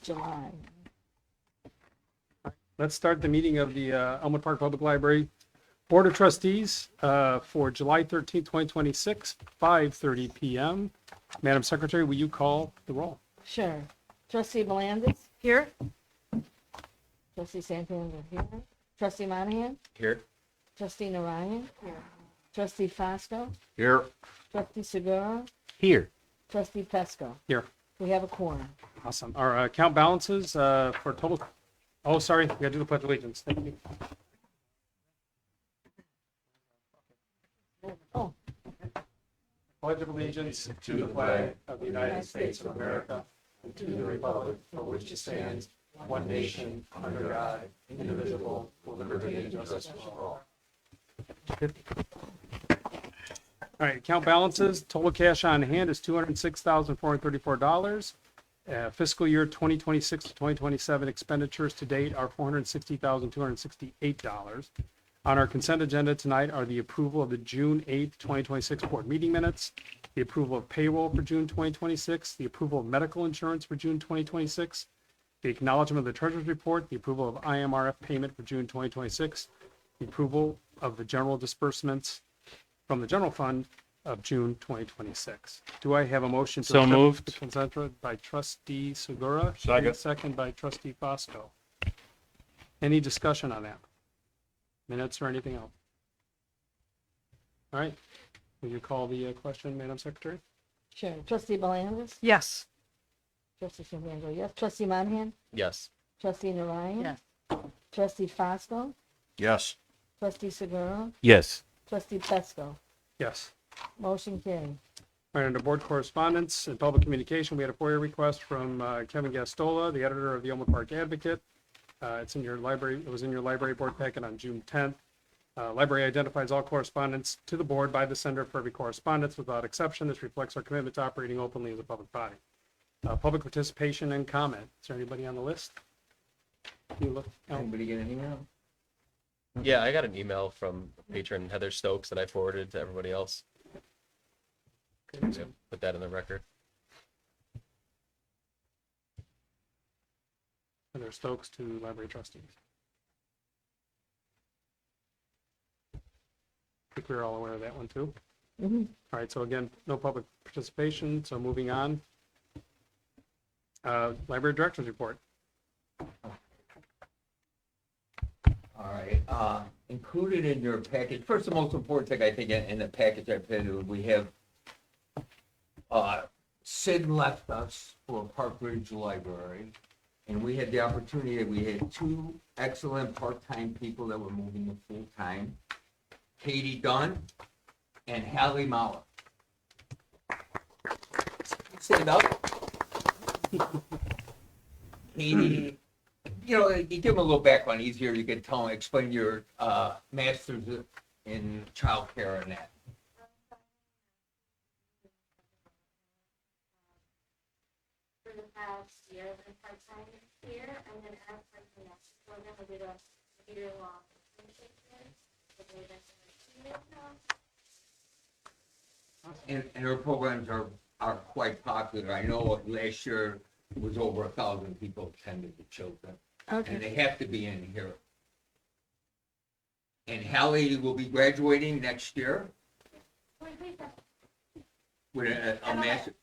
July. Let's start the meeting of the Elmwood Park Public Library Board of Trustees for July 13th, 2026, 5:30 p.m. Madam Secretary, will you call the roll? Sure. Trustee Belandis? Here. Trustee Santander here. Trustee Monahan? Here. Trustee Narayan? Here. Trustee Fosco? Here. Trustee Segura? Here. Trustee Pesco? Here. We have a quorum. Awesome. Our account balances for total, oh, sorry, we gotta do the Pledge of Allegiance. Thank you. Oh, Pledge of Allegiance to the flag of the United States of America and to the republic for which it stands, one nation, under God, indivisible, with liberty and justice for all. All right, account balances, total cash on hand is $206,434. Fiscal year 2026 to 2027 expenditures to date are $460,268. On our consent agenda tonight are the approval of the June 8th, 2026 board meeting minutes, the approval of payroll for June 2026, the approval of medical insurance for June 2026, the acknowledgement of the treasurer's report, the approval of IMRF payment for June 2026, the approval of the general disbursements from the general fund of June 2026. Do I have a motion to So accept moved. the consent by trustee Segura? Second. Second by trustee Fosco. Any discussion on that? Minutes or anything else? All right. Will you call the question, Madam Secretary? sure. Trustee Belandis? Yes. Trustee Santander, yes. Trustee Monahan? Yes. Trustee Narayan? Yes. Trustee Fosco? Yes. Trustee Segura? Yes. Trustee Pesco? Yes. Motion carried. All right, under board correspondence and public communication, we had a FOIA request from Kevin Gastola, the editor of the Elmwood Park Advocate. It's in your library. It was in your library board packet on June 10th. Library identifies all correspondence to the board by the sender for every correspondence without exception. This reflects our commitment to operating openly as a public body. Public participation and comment. Is there anybody on the list? You look. Anybody get an email? Yeah, I got an email from patron Heather Stokes that I forwarded to everybody else. So put that in the record. Heather Stokes to library trustees. I think we're all aware of that one too. Mhm. All right, so again, no public participation, so moving on. Library director's report. All right, included in your package, first, the most important thing I think in the package I put, we have, Sid left us for Park Ridge Library, and we had the opportunity, we had two excellent part-time people that were moving to full-time, Katie Dunn and Hallie Mauer. Stand up. Katie, you know, you give them a little background easier, you can tell them, explain your master's in childcare and that. For the past year, I've been part-time here, and then after the next program, I did a year-long internship here. So they've been for 2 years now. And her programs are quite popular. I know last year was over 1,000 people attended the children. And Okay. they have to be in here. And Hallie will be graduating next year with a master,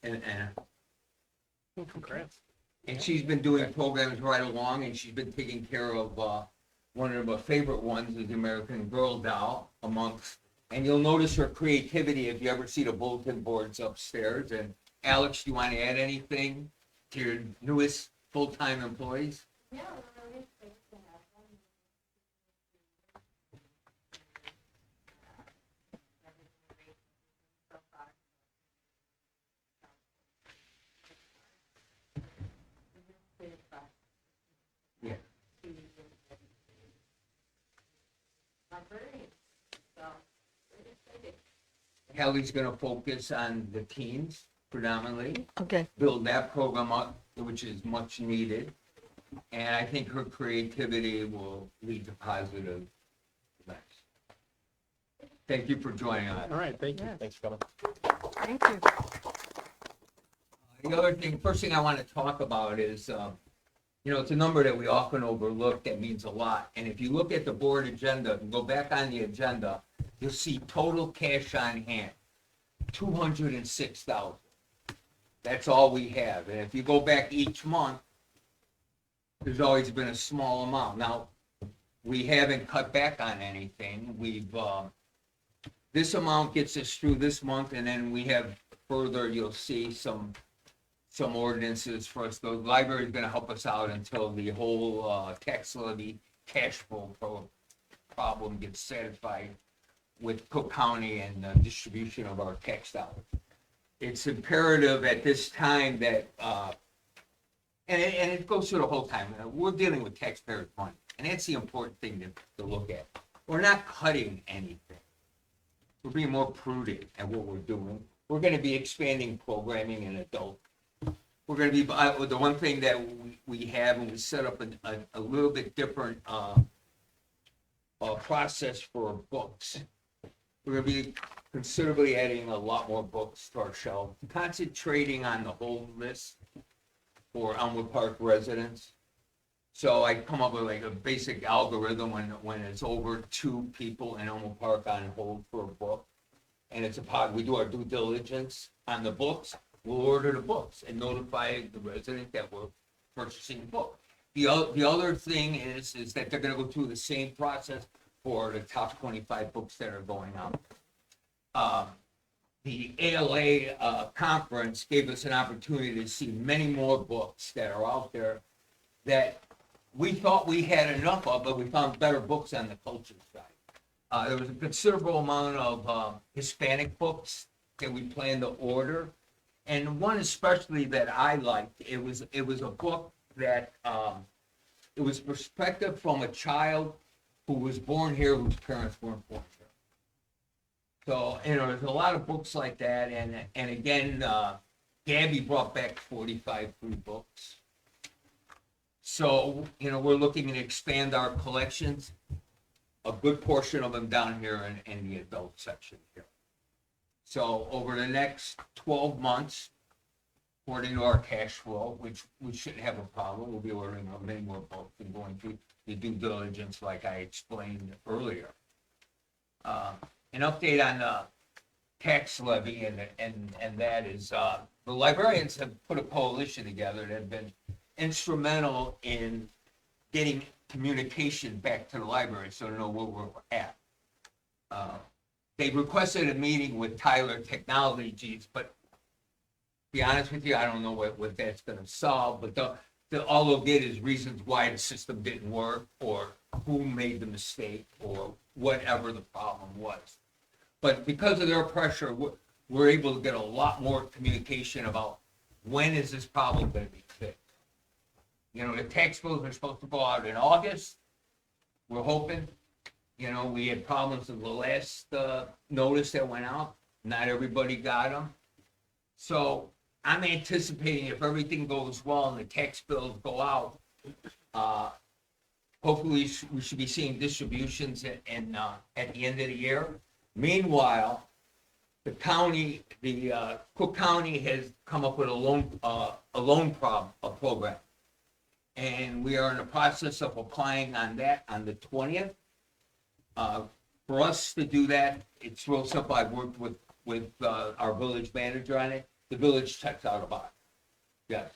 Congrats. and she's been doing programs right along, and she's been taking care of, one of her favorite ones is the American Girl doll amongst, and you'll notice her creativity if you ever see the bulletin boards upstairs. And Alex, do you want to add anything to your newest full-time employees? Yeah, we're really excited to have them. Yeah. Hallie's gonna focus on the teens predominantly, Okay. build that program up, which is much needed. And I think her creativity will lead to positive events. Thank you for joining us. All right, thank you. Yeah. Thanks for coming. Thank you. The other thing, first thing I want to talk about is, You know, it's a number that we often overlook that means a lot. And if you look at the board agenda and go back on the agenda, you'll see total cash on hand, 206,000. That's all we have. And if you go back each month, there's always been a small amount. Now, we haven't cut back on anything. This amount gets us through this month, and then we have further, you'll see some ordinances for us. The library is gonna help us out until the whole, tax levy cash flow problem gets satisfied with Cook County and the distribution of our tax dollars. It's imperative at this time that, and it goes through the whole time, we're dealing with taxpayers' money, and that's the important thing to look at. We're not cutting anything. We're being more prudent at what we're doing. We're gonna be expanding programming in adult. We're gonna be, the one thing that we have, and we set up a little bit different, process for books. We're gonna be considerably adding a lot more books to our shelf, concentrating on the whole list for Elmwood Park residents. So I come up with like a basic algorithm when it's over 2 people in Elmwood Park on hold for a book. And it's we do our due diligence on the books, we'll order the books and notify the resident that we're purchasing the book. The other thing is that they're gonna go through the same process for the top 25 books that are going out. The ALA conference gave us an opportunity to see many more books that are out there that we thought we had enough of, but we found better books on the culture side. There was a considerable amount of Hispanic books that we planned to order, and one especially that I liked. It was a book that it was perspective from a child who was born here, whose parents weren't born here. So, you know, there's a lot of books like that, and again, Gabby brought back 45 free books. So, you know, we're looking to expand our collections, a good portion of them down here in the adult section here. So over the next 12 months, according to our cash flow, which we shouldn't have a problem, we'll be ordering many more books and going through the due diligence like I explained earlier. An update on the tax levy, and that is the librarians have put a coalition together that have been instrumental in getting communication back to the library so to know where we're at. They requested a meeting with Tyler Technologies, but to be honest with you, I don't know what that's going to solve, but all they'll get is reasons why the system didn't work or who made the mistake or whatever the problem was. But because of their pressure, we're able to get a lot more communication about when is this problem going to be fixed. You know, the tax bills are supposed to go out in August. We're hoping. You know, we had problems with the last notice that went out. Not everybody got them. So I'm anticipating if everything goes well and the tax bills go out, hopefully we should be seeing distributions at the end of the year. Meanwhile, the county, Cook County has come up with a loan program. And we are in the process of applying on that on the 20th. For us to do that, it's real simple. I've worked with our village manager on it. The village checks out a box. Yes.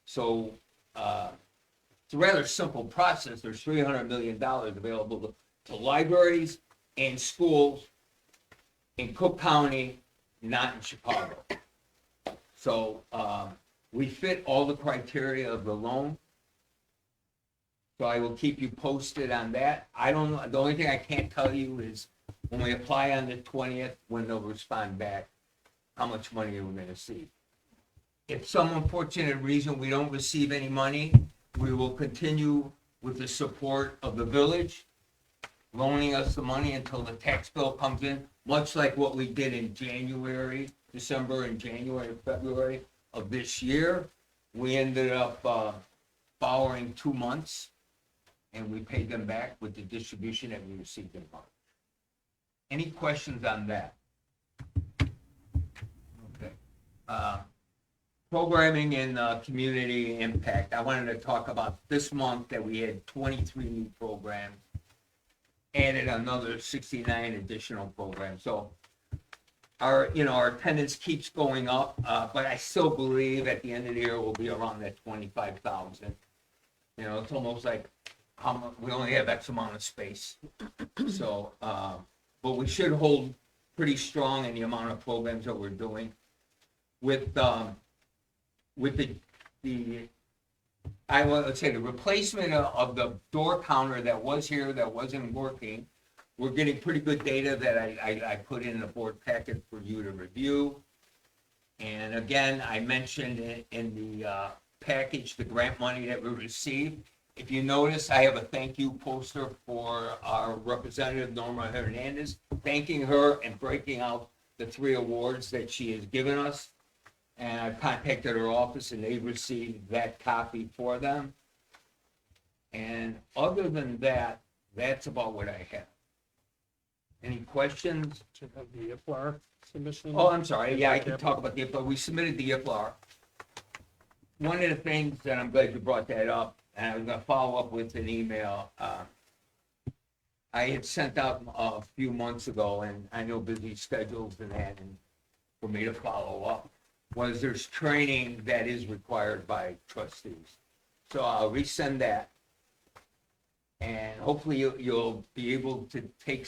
So it's a rather simple process. There's $300 million available to libraries and schools in Cook County, not in Chicago. So we fit all the criteria of the loan. So I will keep you posted on that. I don't know, the only thing I can't tell you is when we apply on the 20th, when they'll respond back, how much money are we gonna see? If some unfortunate reason we don't receive any money, we will continue with the support of the village, loaning us the money until the tax bill comes in, much like what we did in December and January and February of this year. We ended up borrowing 2 months, and we paid them back with the distribution that we received in March. Any questions on that? Okay. programming and community impact. I wanted to talk about this month that we had 23 new programs, added another 69 additional programs. So our attendance keeps going up, but I still believe at the end of the year we'll be around that 25,000. It's almost like we only have X amount of space. So, but we should hold pretty strong in the amount of programs that we're doing. With the I would say the replacement of the door counter that was here that wasn't working, we're getting pretty good data that I put in the board packet for you to review. And again, I mentioned in the package the grant money that we received. If you notice, I have a thank you poster for our representative Norma Hernandez, thanking her and breaking out the 3 awards that she has given us. And I contacted her office and they received that copy for them. And other than that, that's about what I have. Any questions? To have the IFLAR submission. Oh, I'm sorry. Yeah, I can talk about the IFLAR. We submitted the IFLAR. One of the things that I'm glad you brought that up, and I was going to follow up with an email. I had sent out a few months ago, and I know busy schedules and that, and for me to follow up, was there's training that is required by trustees. So I'll resend that, and hopefully you'll be able to take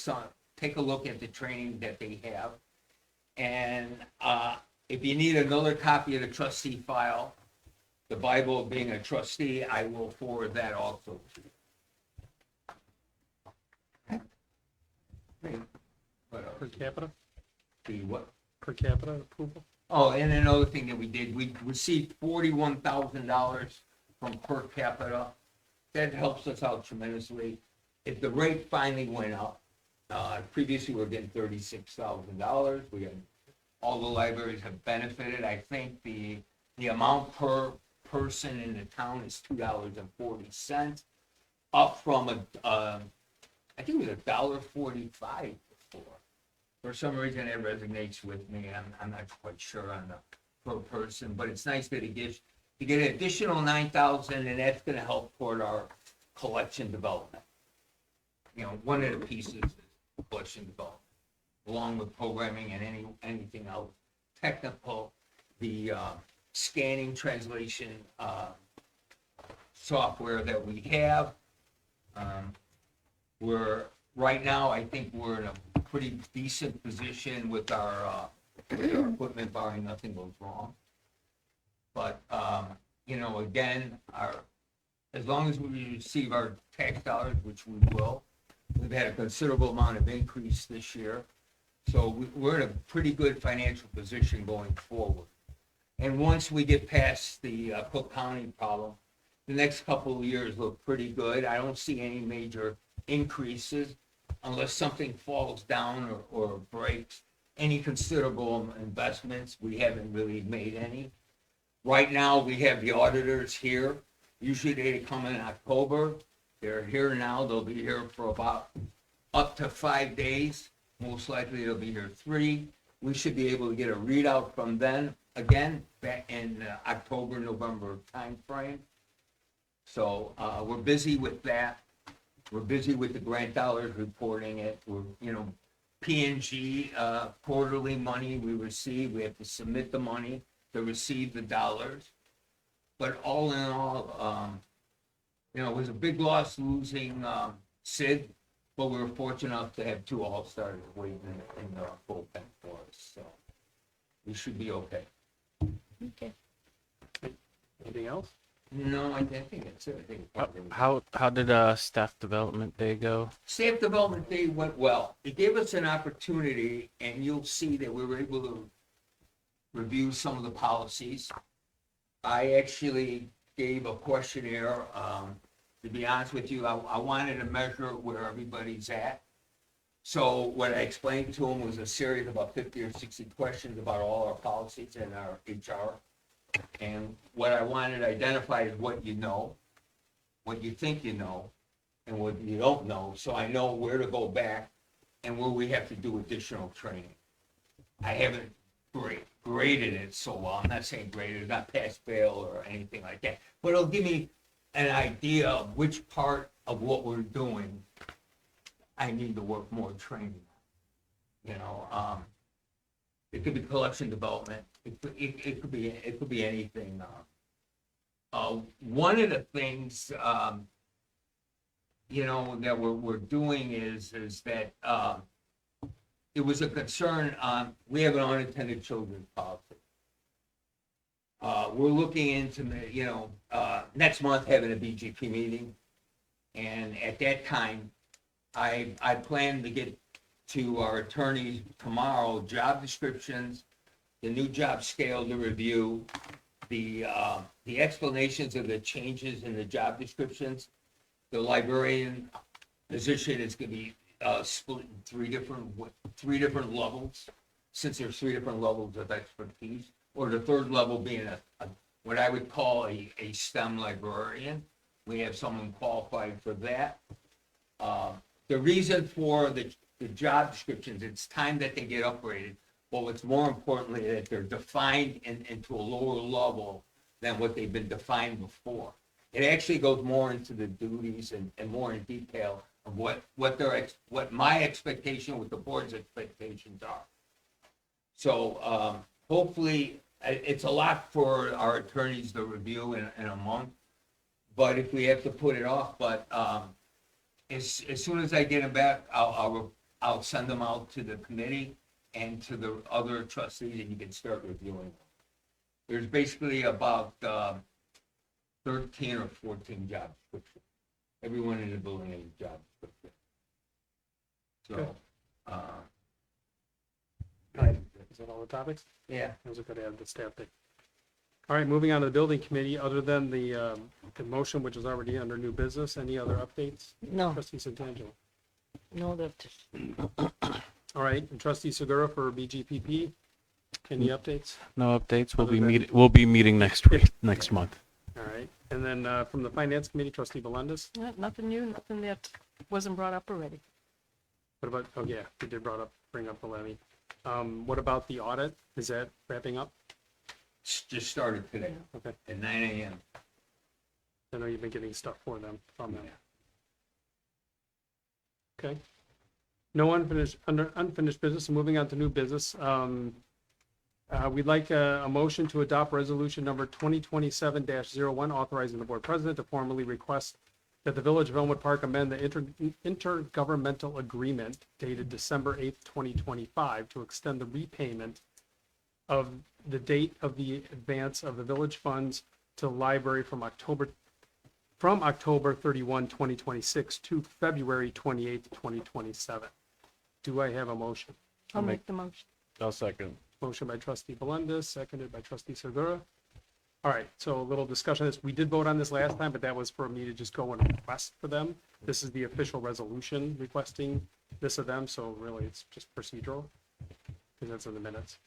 a look at the training that they have. And if you need another copy of the trustee file, the Bible of being a trustee, I will forward that also to you. What else? Per capita, The what? per capita approval. Oh, and another thing that we did, we received $41,000 from per capita. That helps us out tremendously. If the rate finally went up, previously we were getting $36,000. All the libraries have benefited. I think the amount per person in the town is $2.40, up from I think it was $1.45 before. For some reason, it resonates with me. I'm not quite sure on the per person, but it's nice that you get an additional $9,000, and that's going to help toward our collection development. One of the pieces is collection development, along with programming and anything else technical. The scanning translation software that we have. Right now, I think we're in a pretty decent position with our equipment, barring nothing goes wrong. But, again, as long as we receive our tax dollars, which we will, we've had a considerable amount of increase this year. So we're in a pretty good financial position going forward. And once we get past the Cook County problem, the next couple of years look pretty good. I don't see any major increases unless something falls down or breaks. Any considerable investments, we haven't really made any. Right now, we have the auditors here. Usually they come in October. They're here now. They'll be here for about up to 5 days. Most likely they'll be here 3. We should be able to get a readout from them again back in October, November timeframe. So we're busy with that. We're busy with the grant dollars, reporting it. We're, P&G quarterly money we receive. We have to submit the money to receive the dollars. But all in all, it was a big loss losing Sid, but we were fortunate enough to have 2 all-stars waiting in the bullpen for us. So we should be okay. Okay. Anything else? No, I think that's it. I think How did staff development day go? Staff Development Day went well. It gave us an opportunity, and you'll see that we were able to review some of the policies. I actually gave a questionnaire. To be honest with you, I wanted to measure where everybody's at. So what I explained to them was a series of about 50 or 60 questions about all our policies and our HR. And what I wanted to identify is what you know, what you think you know, and what you don't know, so I know where to go back and where we have to do additional training. I haven't graded it so well. I'm not saying graded, not pass fail or anything like that, but it'll give me an idea of which part of what we're doing I need to work more training on. It could be collection development. It could be anything. One of the things that we're doing is that it was a concern. We have an unattended children's policy. We're looking into next month having a BGP meeting, and at that time, I plan to get to our attorneys tomorrow job descriptions, the new job scale to review, the explanations of the changes in the job descriptions. The librarian position is going to be split in three different levels, since there's three different levels of expertise, or the third level being what I would call a STEM librarian. We have someone qualified for that. The reason for the job descriptions, it's time that they get upgraded, but what's more importantly, that they're defined into a lower level than what they've been defined before. It actually goes more into the duties and more in detail of what my expectation, what the board's expectations are. So hopefully, it's a lot for our attorneys to review in a month, but if we have to put it off, as soon as I get them back, I'll send them out to the committee and to the other trustees, and you can start reviewing them. There's basically about 13 or 14 job descriptions. Everyone in the building has a job description. So, Is that all the topics? yeah. Those are good to add the staff thing. All right, moving on to the building committee, other than the motion, which is already under new business, any other updates? No, Trustee Santangelo. no, that, All right, and trustee Segura for BGPP, any updates? No updates. Other than- We'll be meeting next week, next month. All right, and then from the finance committee, trustee Belendis. nothing new, nothing that wasn't brought up already. What about, oh yeah, we did bring up the levy. What about the audit? Is that wrapping up? Just started today Okay, at 9 a.m. I know you've been getting stuff from them. Okay. No unfinished business, and moving on to new business. We'd like a motion to adopt resolution number 2027-01, authorizing the board president to formally request that the Village of Elmwood Park amend the intergovernmental agreement dated December 8th, 2025 to extend the repayment of the date of the advance of the village funds to the library from October 31, 2026 to February 28th, 2027. Do I have a motion? I'll make the motion. I'll second. Motion by trustee Belendis, seconded by trustee Segura. All right, so a little discussion on this. We did vote on this last time, but that was for me to just go and request for them. This is the official resolution requesting this of them, so really it's just procedural, because that's in the minutes.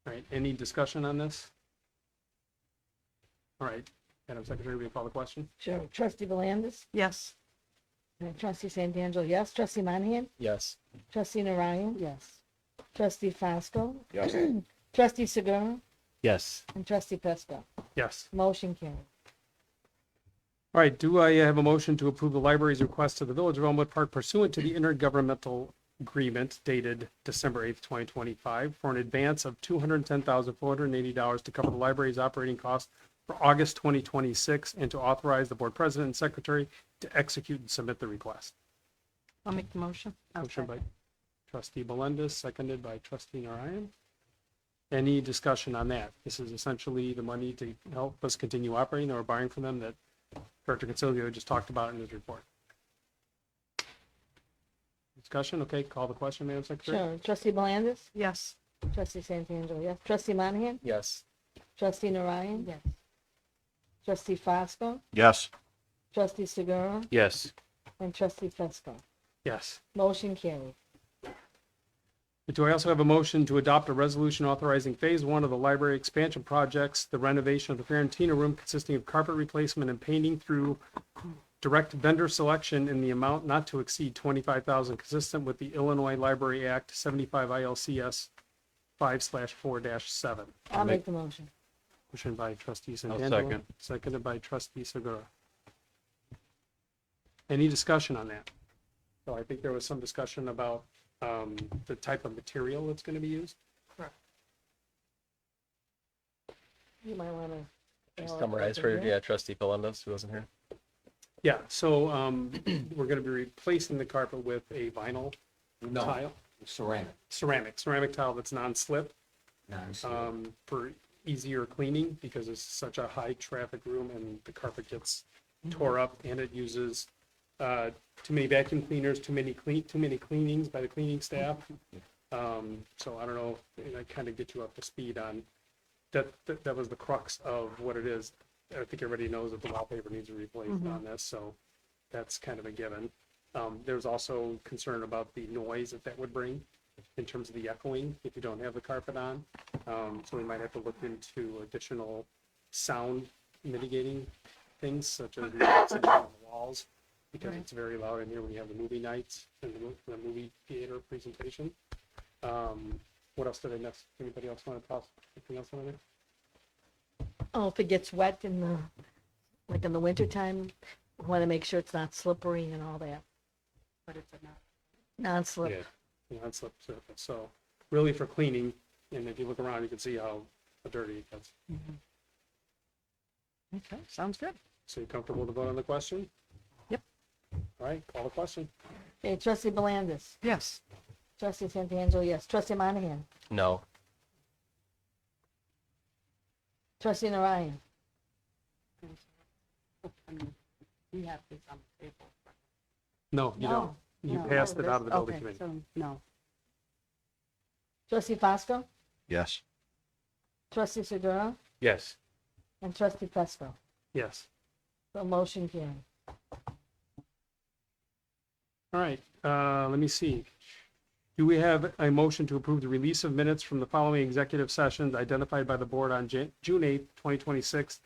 All right, any discussion on this? All right, Madam Secretary, will you call the question? Sure. Trustee Belandis? Yes. Trustee Santangelo, yes. Trustee Monahan? Yes. Trustee Narayan? Yes. Trustee Fosco? Yes. Trustee Segura? Yes. And trustee Pesco? Yes. Motion carried. All right, do I have a motion to approve the library's request to the Village of Elmwood Park pursuant to the intergovernmental agreement dated December 8th, 2025 for an advance of $210,480 to cover the library's operating costs for August 2026 and to authorize the board president and secretary to execute and submit the request. I'll make the motion. Motion by trustee Belendis, seconded by trustee Narayan. Any discussion on that? This is essentially the money to help us continue operating or borrowing from them that Director Consilio just talked about in his report. Discussion? Okay, call the question, Madam Secretary. Sure. Trustee Belandis? Yes. Trustee Santangelo, yes. Trustee Monahan? Yes. Trustee Narayan? Yes. Trustee Fosco? Yes. Trustee Segura? Yes. And trustee Pesco? Yes. Motion carried. Do I also have a motion to adopt a resolution authorizing phase one of the library expansion projects, the renovation of the Fiorentina room consisting of carpet replacement and painting through direct vendor selection in the amount not to exceed $25,000 consistent with the Illinois Library Act 75 ILCS 5/4-7. I'll make the motion. Motion by trustee I'll Santangelo, second. seconded by trustee Segura. Any discussion on that? So I think there was some discussion about the type of material that's going to be used. You might want to. Summarize for, yeah, trustee Pelendis, who wasn't here. Yeah, so we're going to be replacing the carpet with a vinyl No, tile, ceramic tile that's non-slip for easier cleaning because it's such a high traffic room and the carpet gets tore up and it uses too many vacuum cleaners, too many cleanings by the cleaning staff. So I don't know, and I kind of get you up to speed on that. That was the crux of what it is. I think everybody knows that the wallpaper needs to be replaced on this, so that's kind of a given. There's also concern about the noise that would bring in terms of the echoing if you don't have the carpet on. So we might have to look into additional sound mitigating things such as on the walls because it's very loud in here when you have the movie nights and the movie theater presentation. What else did I miss? Anybody else want to toss anything else on there? Oh, if it gets wet in the, like in the wintertime, we want to make sure it's not slippery and all that. But it's a non-slip. Yeah, non-slip surface. So really for cleaning, and if you look around, you can see how dirty it gets. Okay, sounds good. So you comfortable with the vote on the question? Yep. All right, call the question. Okay, trustee Belandis. Yes. Trustee Santangelo, yes. Trustee Monahan. No. Trustee Narayan. We have this on the table. No, you don't. You No. passed it out of the building Okay, committee. so, no. Trustee Fosco. Yes. Trustee Segura. Yes. And trustee Pesco. Yes. The motion carried. All right, let me see. Do we have a motion to approve the release of minutes from the following executive sessions identified by the board on June 8th, 2026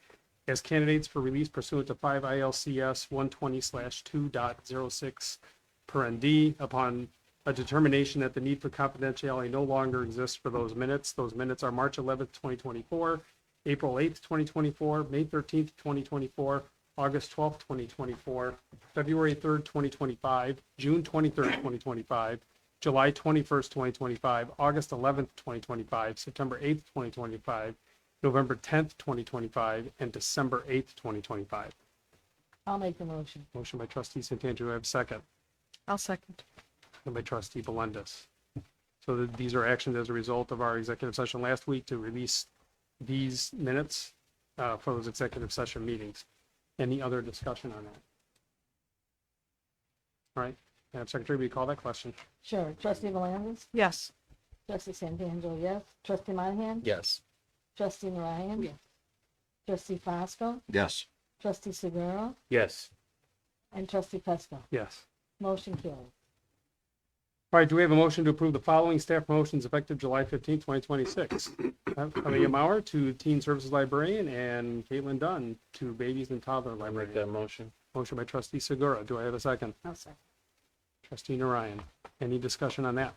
as candidates for release pursuant to 5 ILCS 120/2.06 per ND upon a determination that the need for confidentiality no longer exists for those minutes. Those minutes are March 11th, 2024, April 8th, 2024, May 13th, 2024, August 12th, 2024, February 3rd, 2025, June 23rd, 2025, July 21st, 2025, August 11th, 2025, September 8th, 2025, November 10th, 2025, and December 8th, 2025. I'll make the motion. Motion by trustee Santangelo, do I have a second? I'll second. And by trustee Belendis. So these are actions as a result of our executive session last week to release these minutes for those executive session meetings. Any other discussion on that? All right, Madam Secretary, will you call that question? Sure. Trustee Belandis. Yes. Trustee Santangelo, yes. Trustee Monahan. Yes. Trustee Narayan. Yes. Trustee Fosco. Yes. Trustee Segura. Yes. And trustee Pesco. Yes. Motion carried. All right, do we have a motion to approve the following staff promotions effective July 15th, 2026? Amelia Maurer to Teen Services Librarian and Caitlin Dunn to Babies and Toddler I'll make Librarian. that motion. Motion by trustee Segura. Do I have a second? I'll second. Trustee Narayan. Any discussion on that?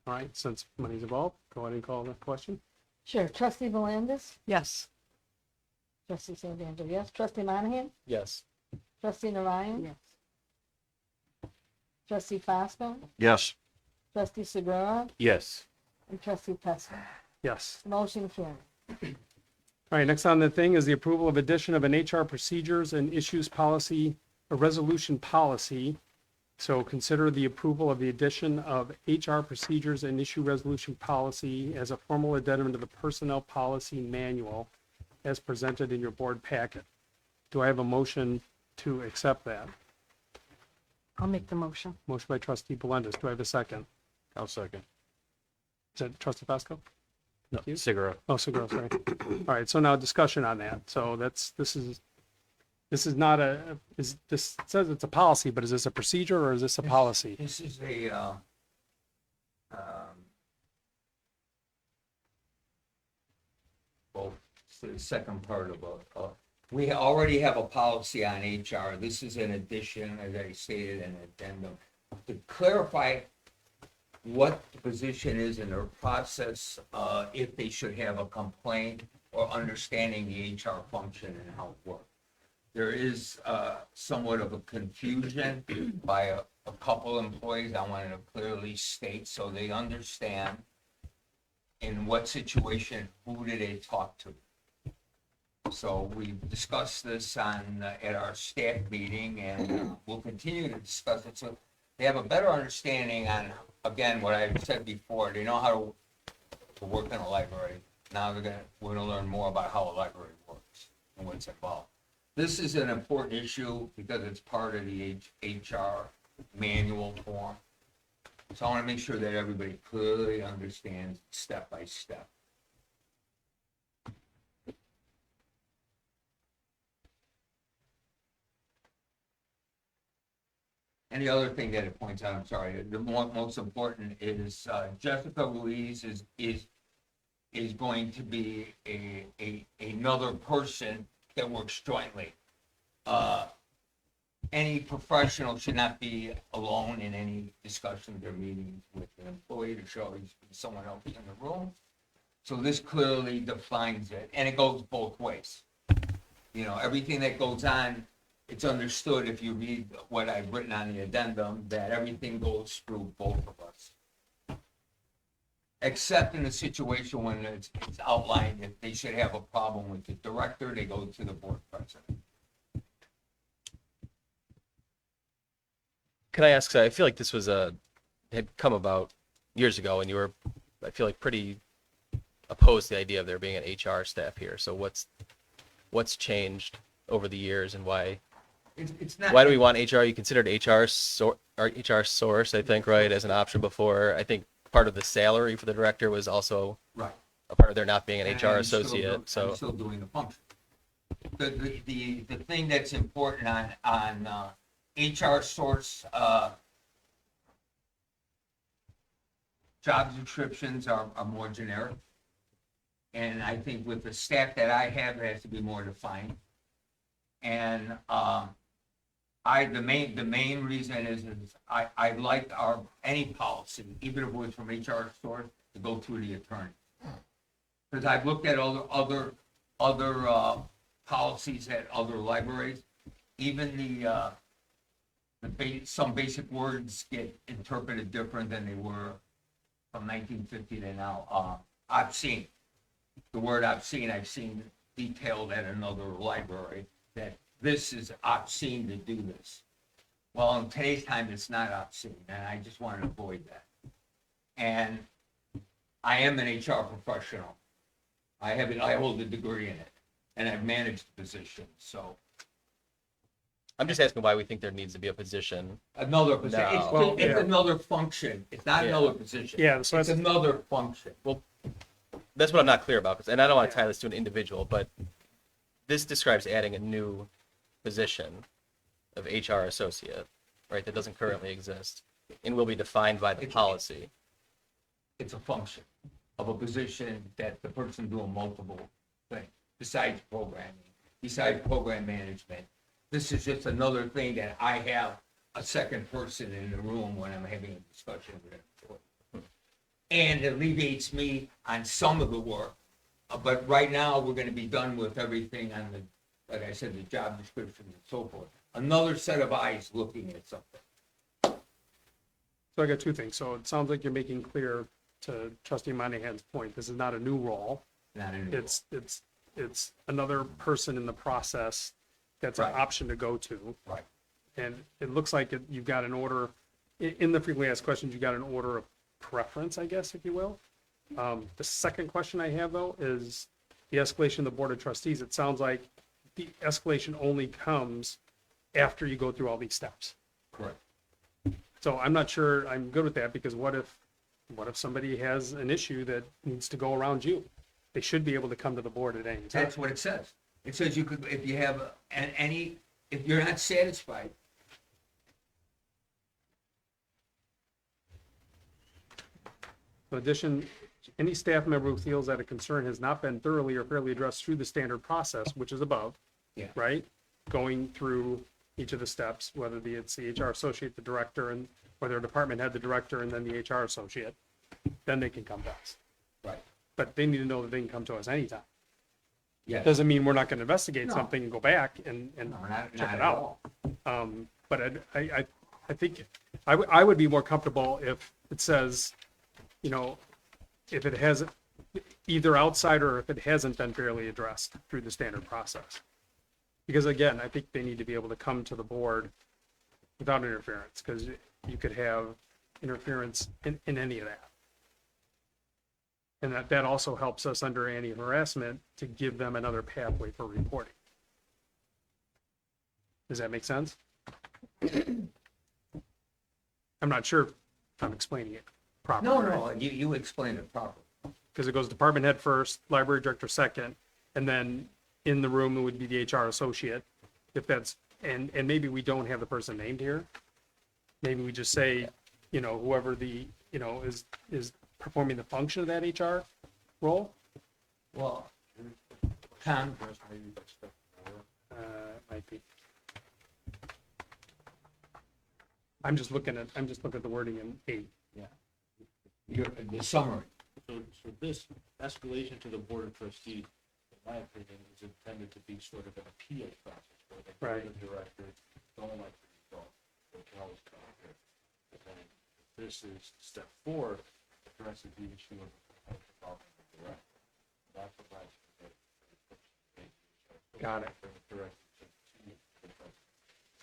All right, since money's involved, go ahead and call the question. Sure. Trustee Belandis. Yes. Trustee Santangelo, yes. Trustee Monahan. Yes. Trustee Narayan. Yes. Trustee Fosco. Yes. Trustee Segura. Yes. And trustee Pesco. Yes. Motion carried. All right, next on the thing is the approval of addition of an HR procedures and issues policy, a resolution policy. So consider the approval of the addition of HR procedures and issue resolution policy as a formal addendum to the personnel policy manual as presented in your board packet. Do I have a motion to accept that? I'll make the motion. Motion by trustee Belendis. Do I have a second? I'll second. Is that trustee Fosco? No, you. Segura. Oh, Segura, sorry. All right, so now discussion on that. So this is not this says it's a policy, but is this a procedure or is this a policy? This is a, well, it's the second part of we already have a policy on HR. This is an addition, as I stated, an addendum. To clarify what the position is in their process, if they should have a complaint or understanding the HR function and how it works. There is somewhat of a confusion by a couple employees. I wanted to clearly state so they understand in what situation, who do they talk to. So we discussed this at our staff meeting, and we'll continue to discuss it so they have a better understanding on, again, what I said before. They know how to work in a library. Now we're gonna learn more about how a library works and what's involved. This is an important issue because it's part of the HR manual form. So I want to make sure that everybody clearly understands step by step. And the other thing that it points out, I'm sorry, the most important is Jessica Ruiz is going to be another person that works jointly. Any professional should not be alone in any discussions or meetings with an employee. There should always be someone else in the room. So this clearly defines it, and it goes both ways. You know, everything that goes on, it's understood if you read what I've written on the addendum, that everything goes through both of us. Except in a situation when it's outlined that they should have a problem with the director, they go to the board president. Can I ask, I feel like this was had come about years ago, and you were, I feel like, pretty opposed to the idea of there being an HR staff here. So what's changed over the years, and why It's not. do we want HR? You considered HR source, I think, right, as an option before. I think part of the salary for the director was also Right. a part of there not being an And HR I'm still associate. I'm still doing the function. The thing that's important on HR source, job descriptions are more generic. And I think with the staff that I have, it has to be more defined. And the main reason is I like any policy, even if it was from HR source, to go through the attorney. Because I've looked at other policies at other libraries, even some basic words get interpreted different than they were from 1950 to now. Obscene. The word obscene, I've seen detailed at another library, that this is obscene to do this. Well, in today's time, it's not obscene, and I just want to avoid that. And I am an HR professional. I hold a degree in it, and I've managed positions, so. I'm just asking why we think there needs to be a position. Another position, No. it's another function, it's not Yeah. another position. Yeah, so It's that's, another function. That's what I'm not clear about, and I don't want to tie this to an individual, but this describes adding a new position of HR associate, right, that doesn't currently exist and will be defined by the policy. It's a function of a position that the person doing multiple things, besides programming, besides program management. This is just another thing that I have a second person in the room when I'm having a discussion with an employee. And it alleviates me on some of the work. But right now, we're gonna be done with everything on like I said, the job descriptions and so forth. Another set of eyes looking at something. so I got two things. So it sounds like you're making clear to trustee Monahan's point, this is not a new role. Not anymore. It's another person in the process that's an Right. option to go to. Right. And it looks like you've got an order, in the frequently asked questions, you got an order of preference, I guess, if you will. The second question I have, though, is the escalation of the Board of Trustees. It sounds like the escalation only comes after you go through all these steps. Correct. So I'm not sure I'm good with that, because what if somebody has an issue that needs to go around you? They should be able to come to the board at any time. That's what it says. It says you could, if you have if you're not satisfied, In addition, any staff member who feels that a concern has not been thoroughly or fairly addressed through the standard process, which is above, Yeah. right? Going through each of the steps, whether it's the HR associate, the director, and or their department head, the director, and then the HR associate, then they can come to us. Right. But they need to know that they can come to us anytime. Yes. Doesn't mean we're not gonna investigate No. something and go back and No, not check at it out. all. But I think, I would be more comfortable if it says, you know, if it has either outside or if it hasn't been fairly addressed through the standard process. Because again, I think they need to be able to come to the board without interference, because you could have interference in any of that. And that also helps us under anti-harassment to give them another pathway for reporting. Does that make sense? I'm not sure if I'm explaining it properly. No, you explained it properly. Because it goes department head first, library director second, and then in the room it would be the HR associate. If that's, and maybe we don't have the person named here. Maybe we just say, you know, whoever the, you know, is performing the function of that HR role. Well, Tom, Might be. I'm just looking at the wording in 8. the summary. So this escalation to the board of trustees, in my opinion, is intended to be sort of an appeal process where the board Right. of directors don't like the result, they can always come here. But then if this is step 4, addresses the issue of the problem with the director. That provides for the Got it. for the director to the president.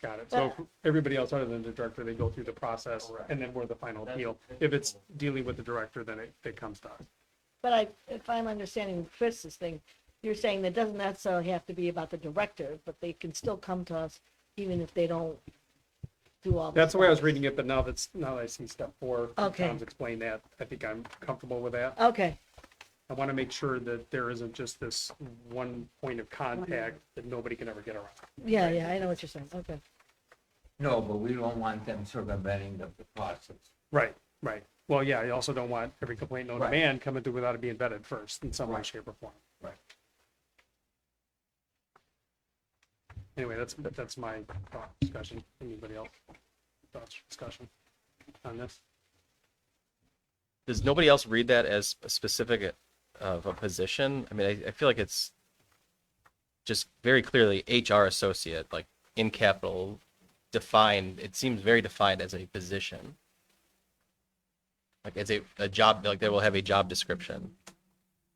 Got it. So for everybody else other than the director, they go through the process and then we're the final appeal. If it's dealing with the director, then it comes to us. But if I'm understanding Chris's thing, you're saying that doesn't necessarily have to be about the director, but they can still come to us even if they don't do all. That's the way I was steps. reading it, but now that I see step 4, Okay. Tom's explained that, I think I'm comfortable with that. Okay, I want to make sure that there isn't just this one point of contact that nobody can ever get around. yeah, I know what you're saying, okay. No, but we don't want them circumventing the process. Right. Well, yeah, you also don't want every complaint known to Right. man coming through without it being vetted first in some way, Right. shape, or form. Right. Anyway, that's my thought discussion. Anybody else? Thoughts, discussion on this? Does nobody else read that as a specific of a position? I mean, I feel like it's just very clearly HR associate, like in capital, defined. It seems very defined as a position. Like it's a job, like they will have a job description.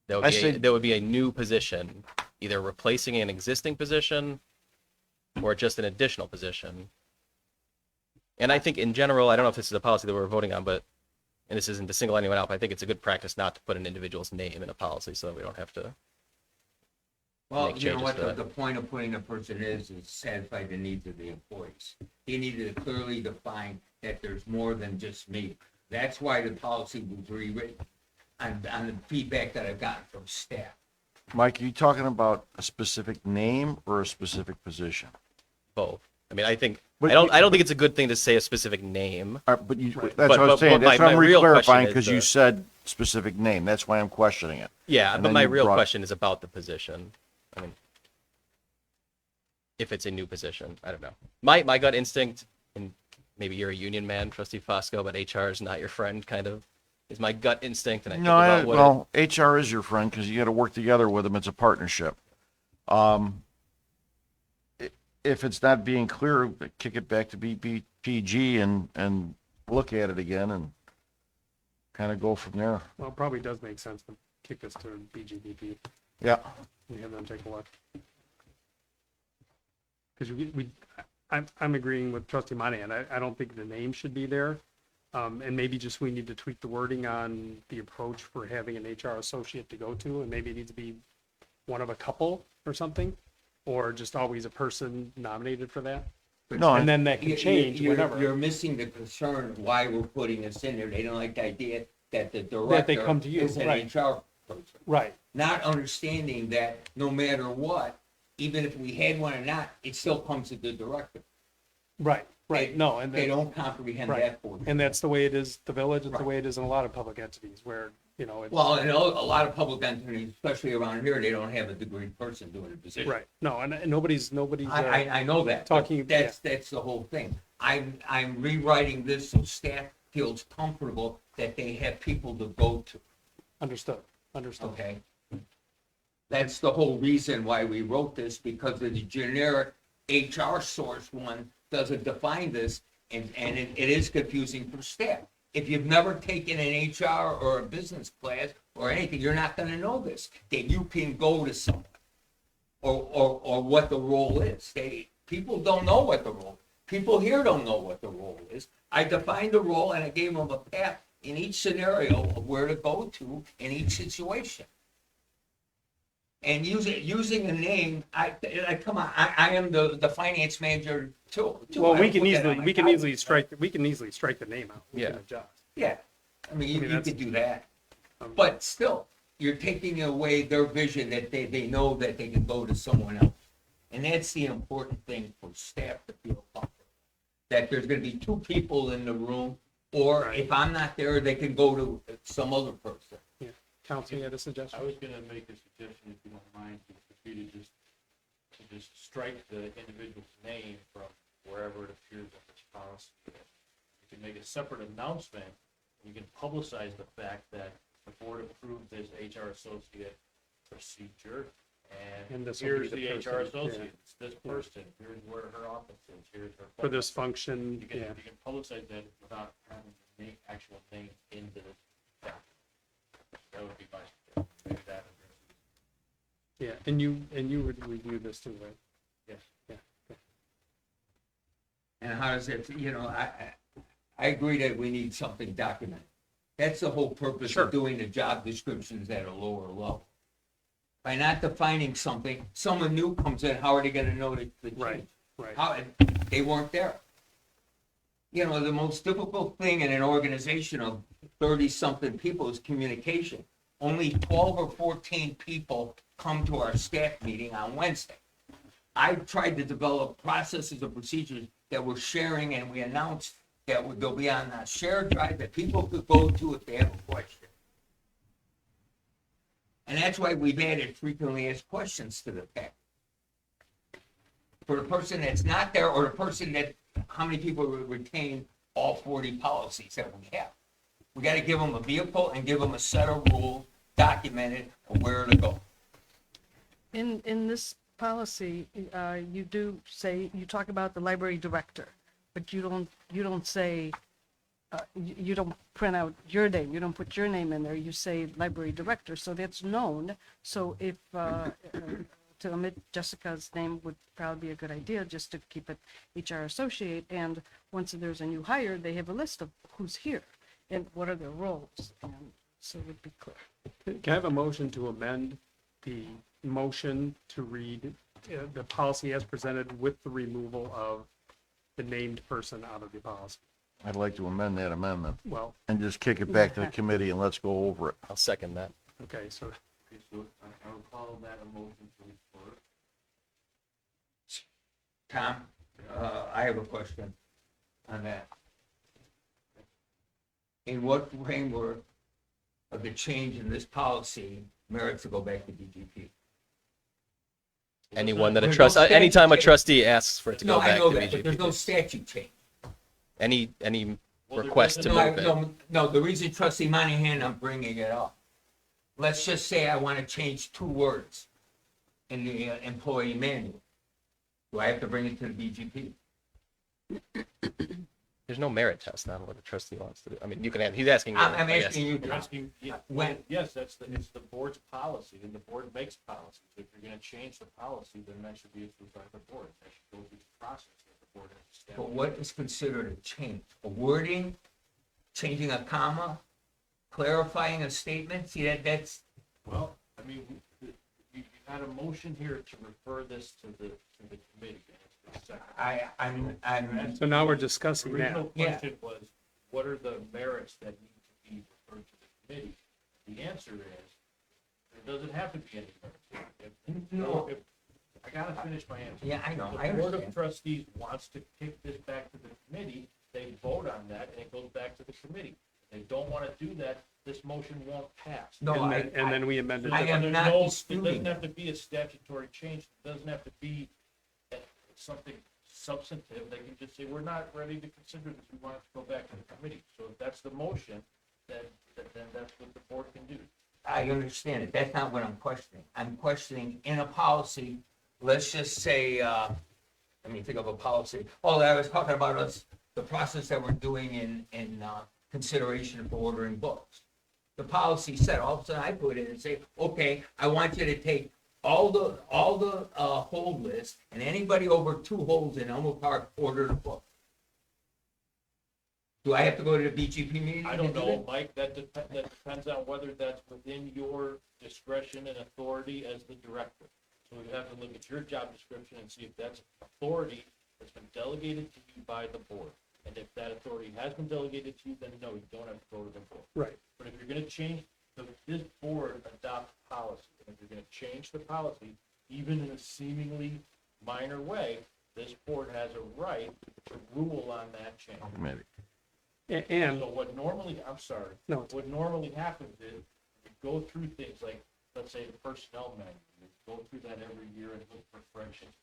There would I be say- there would be a new position, either replacing an existing position or just an additional position. And I think in general, I don't know if this is a policy that we're voting on, but, and this isn't to single anyone out, but I think it's a good practice not to put an individual's name in a policy so that we don't have to. Well, Make you know changes what, to that. the point of putting a person is satisfy the needs of the employees. He needed to clearly define that there's more than just me. That's why the policy was rewritten on the feedback that I've gotten from staff. Mike, are you talking about a specific name or a specific position? Both. I mean, I think, But I don't think it's a good thing to say a specific name. But you, Right. that's But- what I'm but saying. my- That's why I'm my real question re-clarifying, is because you the- said specific name. That's why I'm questioning it. Yeah, And but then my you real brought- question is about the position. I mean, if it's a new position, I don't know. My gut instinct, and maybe you're a union man, Trustee Fosco, but HR is not your friend, kind of, is my gut instinct, and I think No, about what. well, HR is your friend because you got to work together with them. It's a partnership. If it's not being clear, kick it back to BPG and look at it again and kind of go from there. Well, it probably does make sense to kick this to BGBP Yeah. and have them take a look. Because I'm agreeing with Trustee Monahan. I don't think the name should be there. And maybe just we need to tweak the wording on the approach for having an HR associate to go to, and maybe it needs to be one of a couple or something, or just always a person nominated for that. No, And then that can change whenever. You're missing the concern of why we're putting this in there. They don't like the idea that the That they director come to you, is an right. HR person. Right, Not understanding that no matter what, even if we had one or not, it still comes to the director. right. No, and They then, don't comprehend right. that for And that's the way it is, the village, it's the Right. way it is in a lot of public entities where you know, it's. Well, and a lot of public entities, especially around here, they don't have a degree person doing the position. Right, no, and nobody's, I know that. but talking- That's the whole thing. I'm rewriting this so staff feels comfortable that they have people to go to, understood. okay? That's the whole reason why we wrote this, because the generic HR source one doesn't define this, and it is confusing for staff. If you've never taken an HR or a business class or anything, you're not gonna know this, that you can go to someone. Or what the role is. People don't know what the role, people here don't know what the role is. I defined the role and I gave them a path in each scenario of where to go to in each situation. And using a name, come on, I am the finance manager too. Well, I we don't can put that on easily, my we can calendar. easily strike the name out. We can Yeah. adjust. Yeah, I mean, you that's- could do that, Um, but still, you're taking away their vision that they know that they can go to someone else. And that's the important thing for staff to feel comfortable. That there's gonna be two people in the room, or Right. if I'm not there, they can go to some other person. Yeah, council, you had a suggestion? I was gonna make a suggestion, if you don't mind, for you to just strike the individual's name from wherever it appears in this policy. You can make a separate announcement, you can publicize the fact that the board approved this HR associate procedure, And and this will be here's the the HR person, associate, yeah. it's this person, here's where her office is, here's her. For phone this number. function, You can, yeah. you can publicize that without having the actual name into the document. That would be my suggestion. Maybe that addresses- Yeah, and you would review this too, right? Yes. And how does it, I agree that we need something documented. That's the whole purpose Sure. of doing the job descriptions at a lower level. By not defining something, someone new comes in, how are they gonna know the change? Right, right. How, they weren't there. The most difficult thing in an organization of 30-something people is communication. Only 12 or 14 people come to our staff meeting on Wednesday. I tried to develop processes and procedures that we're sharing, and we announced that they'll be on a shared drive that people could go to if they have a question. And that's why we've added frequently asked questions to the pack. For the person that's not there, or the person that, how many people would retain all 40 policies that we have? We gotta give them a vehicle and give them a set of rules documented of where to go. In this policy, you do say, you talk about the library director, but you don't say, you don't print out your name, you don't put your name in there, you say library director, so that's known. So if, to omit Jessica's name would probably be a good idea, just to keep it HR associate, and once there's a new hire, they have a list of who's here and what are their roles, and so it would be clear. Can I have a motion to amend the motion to read the policy as presented with the removal of the named person out of the policy? I'd like to amend that amendment Well, and just kick it back to the committee and let's go over it. I'll second that. okay, so Okay, so I will follow that a motion to refer. Tom, I have a question on that. In what framework of the change in this policy merits to go back to DGP? Anyone that a There's trust, no anytime a statute. trustee asks for it to No, go I back know to that, but there's no BGP. statute change. Any Well, there request to doesn't- No, move it. no, the reason trustee Monahan, I'm bringing it up. Let's just say I want to change 2 words in the employee manual. Do I have to bring it to the BGP? There's no merit test on what a trustee wants to do. I mean, you can, he's asking you. I'm I guess. asking you, You're asking, When- yes, it's the board's policy, and the board makes policies. If you're gonna change the policy, then that should be approved by the board. That should go through the process that the board has but established. what is considered a change? A wording, changing a comma, clarifying a statement? See, that's, Well, I mean, you had a motion here to refer this to the committee. and it's been seconded. I'm, so now we're The discussing original that. Yeah. question was, what are the merits that need to be referred to the committee? The answer is, there doesn't have to be any merits. No. I gotta finish my answer. yeah, I know, The I board of understand. trustees wants to kick this back to the committee, they vote on that, and it goes back to the committee. They don't wanna do that, this motion won't pass. No, And then we amended I it. am There's not no- disputing It doesn't that. have to be a statutory change, it doesn't have to be something substantive, they can just say, we're not ready to consider this, we want it to go back to the committee. So if that's the motion, then that's what the board can do. I understand it. That's not what I'm questioning. I'm questioning in a policy, let's just say, let me think of a policy. Oh, I was talking about the process that we're doing in consideration for ordering books. The policy said, all of a sudden I put in and say, okay, I want you to take all the hold list and anybody over 2 holds in Elmwood Park order the book. Do I have to go to the BGP meeting? I to don't do know, that? Mike, that depends on whether that's within your discretion and authority as the director. So we have to look at your job description and see if that's authority that's been delegated to you by the board. And if that authority has been delegated to you, then no, you don't have to go to the board. Right. But if you're gonna change, this board adopts policy, and if you're gonna change the policy, even in a seemingly minor way, this board has a right to rule on that change. Maybe. And, So what normally, I'm sorry. No, it's- What normally happens is, you go through things like, let's say, the personnel manual, you go through that every year and look for corrections.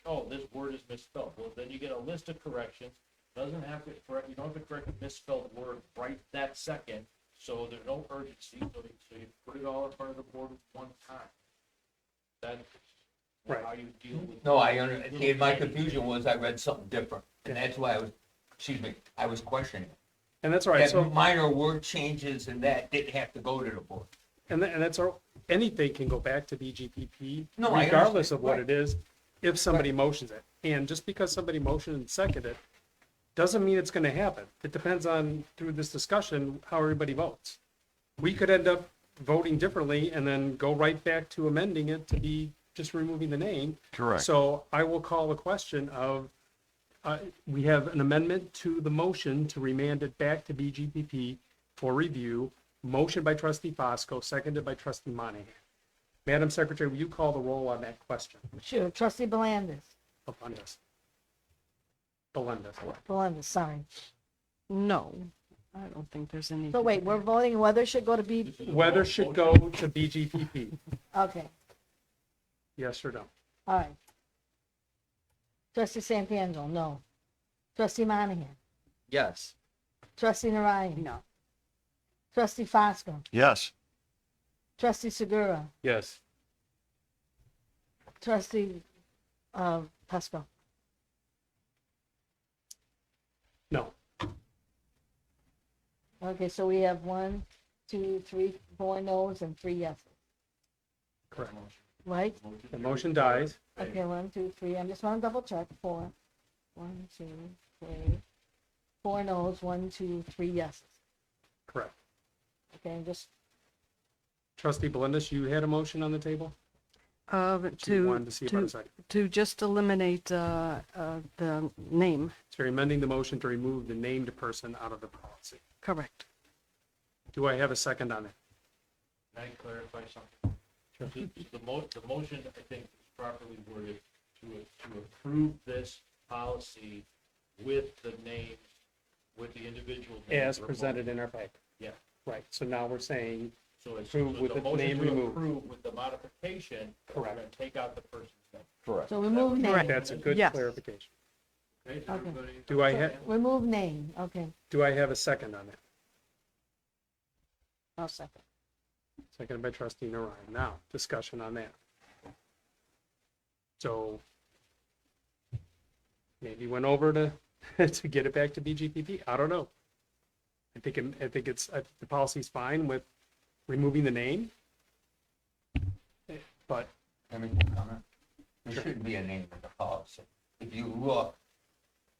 Oh, this word is misspelled. Well, then you get a list of corrections. Doesn't have to correct, you don't have to correct a misspelled word right that second, so there's no urgency, so you put it all in front of the board one time. That's Right. how you deal with. No, see, my confusion was I read something different, and that's why I was questioning it. and that's all right. That So, minor word changes and that didn't have to go to the board. and that's all, anything can go back to BGPP, No, I regardless understand. of what Right. it is, if somebody motions it. And just because somebody motioned and seconded it, doesn't mean it's gonna happen. It depends on, through this discussion, how everybody votes. We could end up voting differently and then go right back to amending it to be just removing the name. Correct. So I will call a question of, we have an amendment to the motion to remand it back to BGPP for review. Motion by trustee Fosco, seconded by trustee Monahan. Madam Secretary, will you call the roll on that question? Sure, trustee Belandis, Belinda. Belandis, sorry. No, I don't think there's any. So wait, we're voting whether it should go to B, Whether should go to BGPP, okay, yes or no? all right. Trustee Santangelo, no. Trustee Monahan, Yes. trustee Narayan, No. trustee Fosco, Yes. trustee Segura, Yes. trustee, Pasco. No. Okay, so we have 1, 2, 3, 4 no's and 3 yeses, Correct. right? The motion dies. Okay, 1, 2, 3, I just want to double check, 4. 1, 2, 3, 4 no's, 1, 2, 3 yeses. Correct. Okay, and just, Trustee Belinda, you had a motion on the table? You To, wanted to see about a second. to just eliminate, the name, So you're amending the motion to remove the named person out of the policy. correct. Do I have a second on it? Can I clarify something? The motion, I think, is properly worded to approve this policy with the names, with the individual. names As presented in our packet. Yeah. Right, so now we're saying, So it's Approve with the name motion to removed. approve with the modification, we're Correct. gonna take out the person's name. Correct. so remove name. Correct. that's a good Yes. clarification. Okay, Okay. everybody? Do I So remove name, okay, do I have a second on it? I'll second. Seconded by trustee Narayan. Now, discussion on that. So maybe went over to, to get it back to BGPP. I don't know. I think the policy's fine with removing the name. But Let me comment. There shouldn't be a name in the policy. If you look,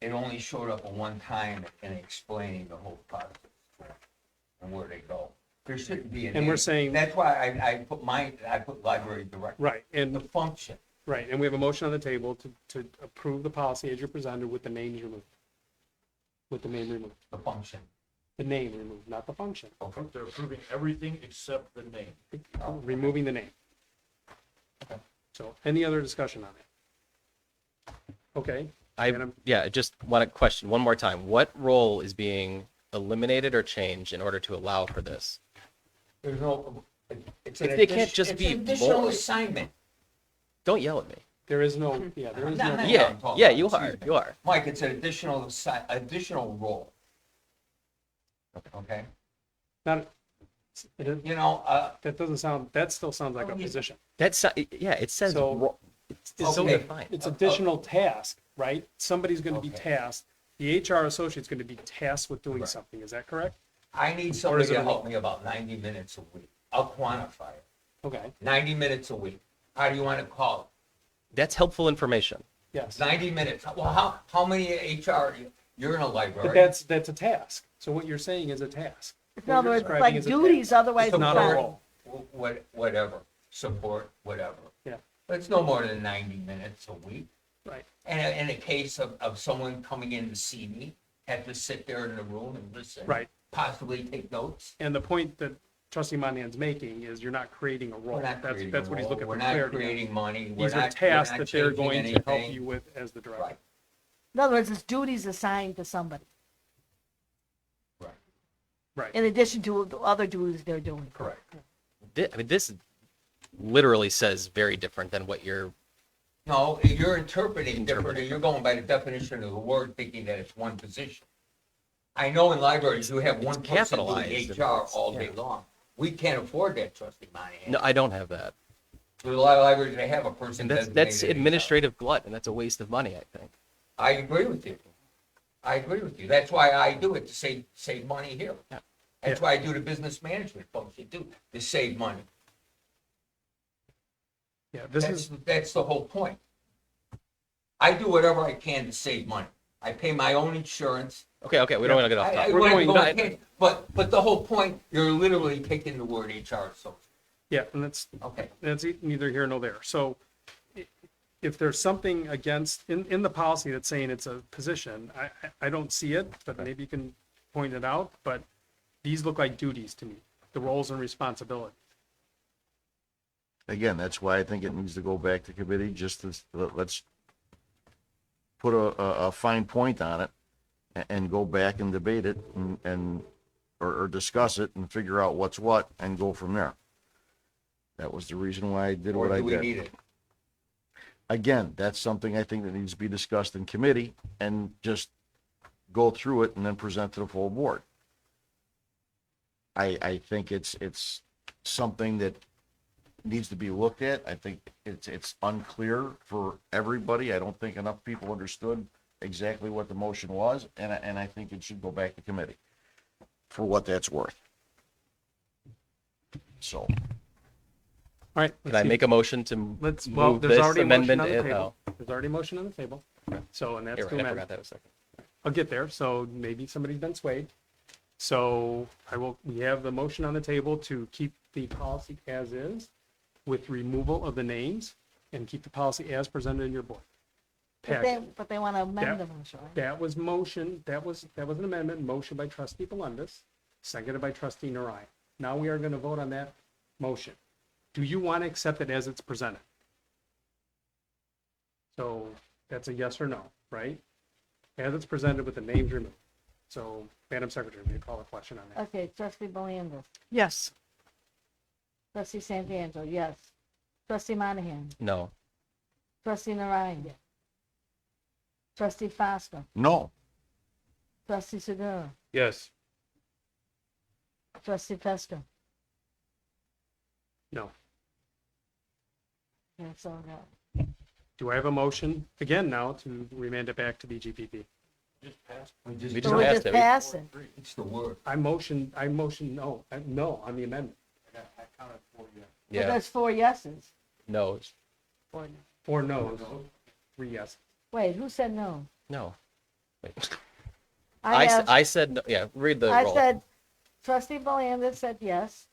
it only showed up one time in explaining the whole process and where they go. There shouldn't be a name. And we're saying- That's why I put library director. right, The and function. right, and we have a motion on the table to approve the policy as you're presented with the names removed. With the name removed. The function. The name removed, not the function. They're approving everything except the name. Removing the name. Okay. So any other discussion on it? Okay, Madam- Yeah, just want to question one more time. What role is being eliminated or changed in order to allow for this? There's no, it's an It can't just it's be an additional more. assignment. Don't yell at me. There is no, yeah, there is Not- no. not- Yeah, I'm talking yeah, about, you excuse are, me. you are. Mike, it's an additional role. Okay, Not, it- you know, that doesn't sound, that still sounds like a Oh, yeah. position. That's, yeah, it says, So- it's so Okay. defined. It's additional task, right? Somebody's gonna be Okay. tasked, the HR associate's gonna be tasked with doing Right. something, is that correct? I need is somebody it to a help role? me about 90 minutes a week. I'll quantify it. Okay, 90 minutes a week. How do you want to call That's helpful information. yes. it? 90 minutes. Well, how many HR, you're in a But library. that's a task. So what you're saying is a task. In What other you're words, it's describing like is a duties task. otherwise It's not a assigned. role. Whatever, support, whatever. Yeah. But it's no more than 90 minutes a week. Right. And in a case of someone coming in to see me, have to sit there in the room and listen. Right. Possibly take notes. And the point that trustee Monahan's making is you're not creating a role. We're not creating That's a what he's role. looking for We're not clarity on. creating money. We're These are not tasks that they're changing going to help anything. you with as the director. Right, In other words, it's duties assigned to somebody, right. Right, in addition to the other duties they're doing. correct. I mean, this literally says very different than what you're, No, you're interpreting differently. Interpreting. You're going by the definition of the word, thinking that it's one position. I know in libraries, you have one person capitalized doing in HR this, all day long. We can't afford that, trustee Monahan. no, I don't have that. There's a lot of libraries that have a person And that's designated HR. administrative glut, and that's a waste of money, I think. I agree with you. I agree with you. That's why I do it, to save money here. Yeah. That's why I do the business management function too, to save money. Yeah, this is, That's the whole point. I do whatever I can to save money. I pay my own insurance. Okay, we don't want to get off I topic. We're wanna going go back. ahead, but the whole point, you're literally taking the word HR, so, yeah, and okay. that's neither here nor there. So if there's something against, in the policy that's saying it's a position, I don't see it, but maybe you can point it out, but these look like duties to me, the roles and responsibilities. Again, that's why I think it needs to go back to committee, just to, let's put a fine point on it and go back and debate it or discuss it and figure out what's what and go from there. That was the reason why I did Or what I do we did. need it? Again, that's something I think that needs to be discussed in committee and just go through it and then present to the full board. I think it's something that needs to be looked at. I think it's unclear for everybody. I don't think enough people understood exactly what the motion was, and I think it should go back to committee for what that's worth. So, All right. Can I make a motion to Let's, well, move there's this already a motion amendment? on the in- table. oh, There's already a motion on the table. So, and that's you're to right, I amend. forgot that was second. I'll get there. So maybe somebody's been swayed. So we have the motion on the table to keep the policy as is with removal of the names and keep the policy as presented in your board. packet. But they want to amend That- the motion, right? That was motion, that was an amendment, motion by trustee Belundis, seconded by trustee Narine. Now we are going to vote on that motion. Do you want to accept it as it's presented? So that's a yes or no, right? As it's presented with the names removed. So, Madam Secretary, will you call a question on that? Okay, trustee Belinda, Yes. trustee Santangelo, yes. Trustee Monahan, No. trustee Narine. Trustee Fosco, no, trustee Segura, Yes. trustee Pesca. No. That's all no. Do I have a motion, again now, to remand it back to BGPP? We We just, just So we passed just it. pass it. it's the word. I motion no, no on the amendment. I counted for you. But Yeah, there's 4 yeses. no, 4 no's, 3 yeses. Wait, who said no? no. Wait. I have, I said, no. Yeah, read the I roll. said, trustee Belinda said yes.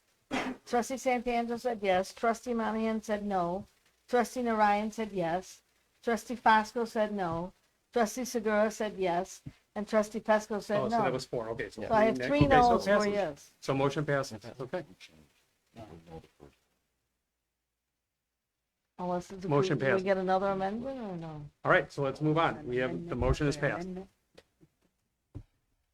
Trustee Santangelo said yes. Trustee Monahan said no. Trustee Narayan said yes. Trustee Fosco said no. Trustee Segura said yes. And trustee Pesco said Oh, no. so that was 4, okay. So I have okay, 3 so it no's, 4 passes. yes. So motion passes, okay. Unless it's, Motion do we passed. get another amendment or no? All right, so let's move on. We have, the motion is passed.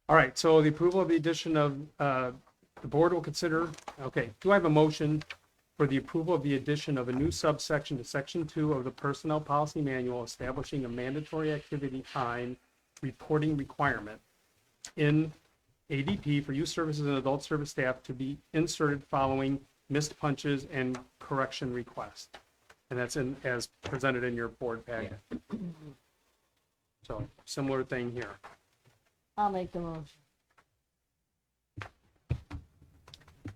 All right, so the approval of the addition of, the board will consider, okay, do I have a motion for the approval of the addition of a new subsection to section 2 of the Personnel Policy Manual establishing a mandatory activity time reporting requirement in ADP for youth services and adult service staff to be inserted following missed punches and correction requests? And that's in, as presented in your board packet. So similar thing here. I'll make the motion.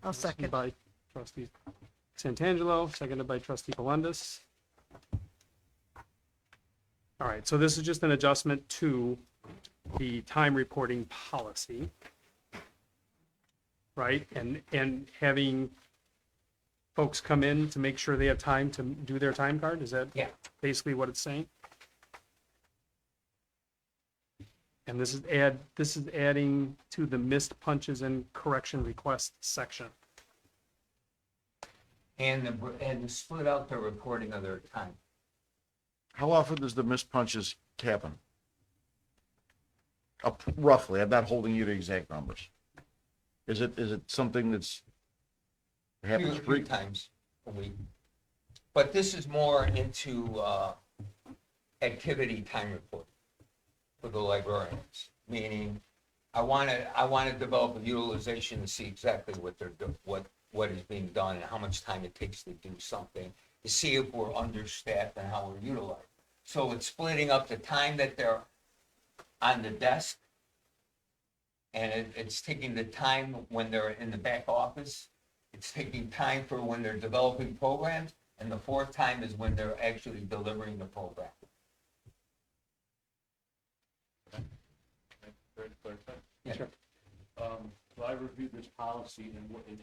I'll second. By trustee Santangelo, seconded by trustee Belundis. All right, so this is just an adjustment to the time reporting policy. Right, and having folks come in to make sure they have time to do their time card, is that Yeah. basically what it's saying? And this is adding to the missed punches and correction request section. And split out the reporting of their time. How often does the missed punches happen? Roughly, I'm not holding you to exact numbers. Is it something that's happens Three three? times a week. But this is more into activity time report for the librarians, meaning I want to develop a utilization to see exactly what they're what is being done and how much time it takes to do something, to see if we're understaffed and how we're utilized. So it's splitting up the time that they're on the desk, and it's taking the time when they're in the back office. It's taking time for when they're developing programs, and the fourth time is when they're actually delivering the program. Very clear. Yeah. Sure. So I reviewed this policy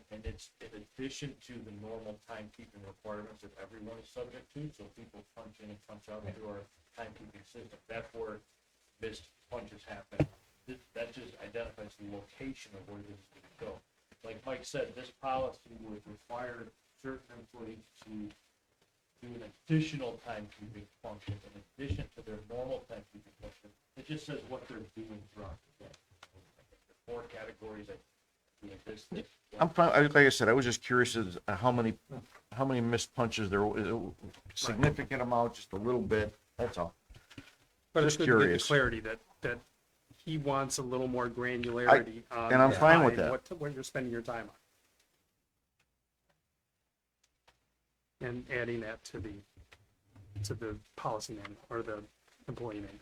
and it's in addition to the normal timekeeping requirements that everyone is subject to. So people punch in and punch out into our timekeeping system. That's where missed punches happen. That just identifies the location of where this is going to go. Like Mike said, this policy would require certain employees to do an additional timekeeping function in addition to their normal timekeeping function. It just says what they're doing throughout the day. The 4 categories that doing this. I'm fine, like I said, I was just curious as to how many missed punches there were, significant amount, just a little bit, that's all. But it's Just good to get the curious. clarity that he wants a little more granularity on. and I'm the fine with time, that. what you're spending your time on. And adding that to the policy manual or the employee manual.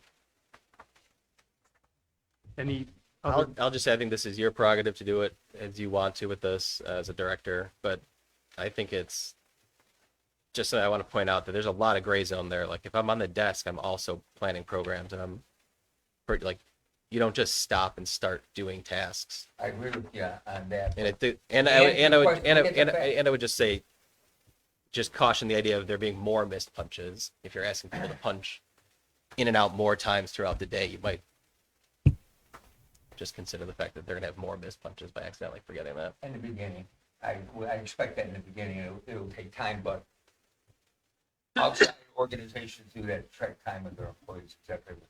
Any other, I'll just say, I think this is your prerogative to do it as you want to with this as a director, but I think it's just that I want to point out that there's a lot of gray zone there. Like if I'm on the desk, I'm also planning programs, and I'm like, you don't just stop and start doing tasks. I agree with you on that. And I would just say, just caution the idea of there being more missed punches. If you're asking people to punch in and out more times throughout the day, you might just consider the fact that they're gonna have more missed punches by accidentally forgetting that. In the beginning, I expect that in the beginning, it'll take time, but outside organizations do that, track time with their employees, exactly what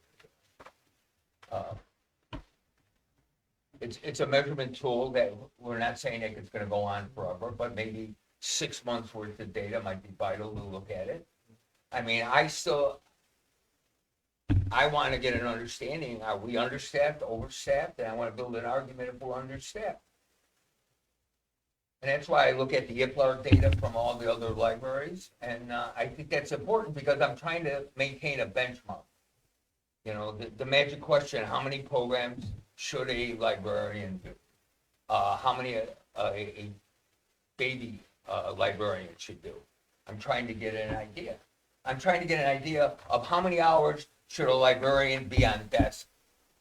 they're doing. It's a measurement tool that we're not saying that it's gonna go on forever, but maybe 6 months worth of data might be vital to look at it. I mean, I want to get an understanding, are we understaffed, overstaffed, and I want to build an argument if we're understaffed. And that's why I look at the IPLAR data from all the other libraries, and I think that's important because I'm trying to maintain a benchmark. You know, the magic question, how many programs should a librarian do? How many a baby librarian should do? I'm trying to get an idea. I'm trying to get an idea of how many hours should a librarian be on desk,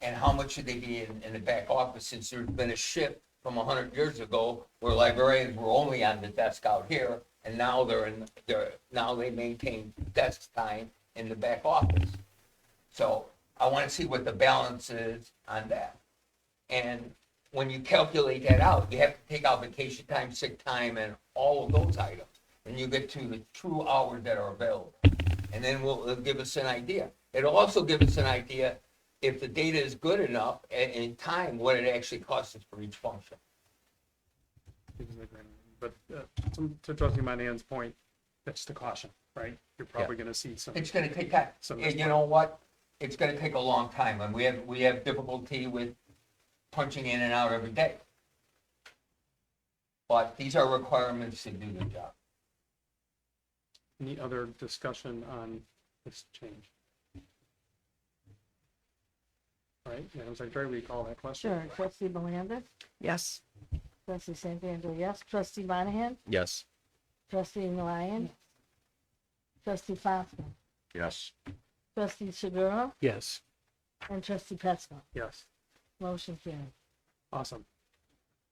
and how much should they be in the back office, since there's been a shift from 100 years ago where librarians were only on the desk out here, and now now they maintain desk time in the back office. So I want to see what the balance is on that. And when you calculate that out, you have to take out vacation time, sick time, and all of those items, and you get to the true hours that are available. And then it'll give us an idea. It'll also give us an idea if the data is good enough in time, what it actually costs us for each function. But to trustee Monahan's point, that's the caution, right? You're probably gonna see some. It's gonna take time. Some And you know what? It's gonna take a long time, and we have difficulty with punching in and out every day. But these are requirements to do the job. Any other discussion on this change? All right, Madam Secretary, will you call that question? Sure. Trustee Melandis? Yes. Trustee Sanfandro, yes. Trustee Monahan? Yes. Trustee Ryan? Trustee Fosco? Yes. Trustee Segura? Yes. And Trustee Pesco? Yes, Motion carried. awesome.